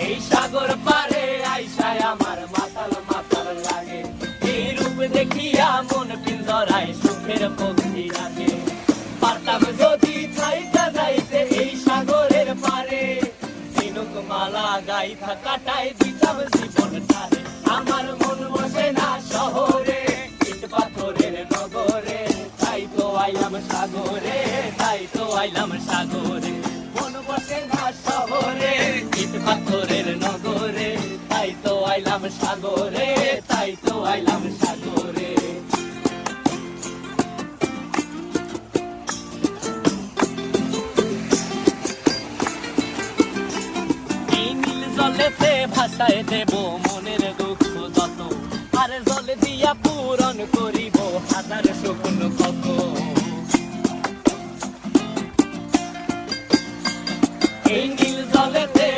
এই সাগর পারে আইসায় আমার মাতাল মাতাল লাগে, এই রূপ দেখিয়া মন পিঞ্জরায় সুখের পক্ষী রাখে। পারতাম যদি থাইকা যাইতে এই সাগরের পারে, ঝিনুক মালা গাইথা কাটাই দিতাম জীবনটারে। আমার মন বসে না শহরে, ইট পাথরের নগরে, তাই তো আইলাম সাগরে, তাই তো আইলাম সাগরে। মন বসে না শহরে, ইট পাথরের নগরে, তাই তো আইলাম সাগরে, তাই তো আইলাম সাগরে। এই নীল জলেতে ভাসায় দেব মনের দুঃখ যত, আর জলে দিয়া পূরণ করিব হাজার স্বপ্ন কত। এই নীল জলেতে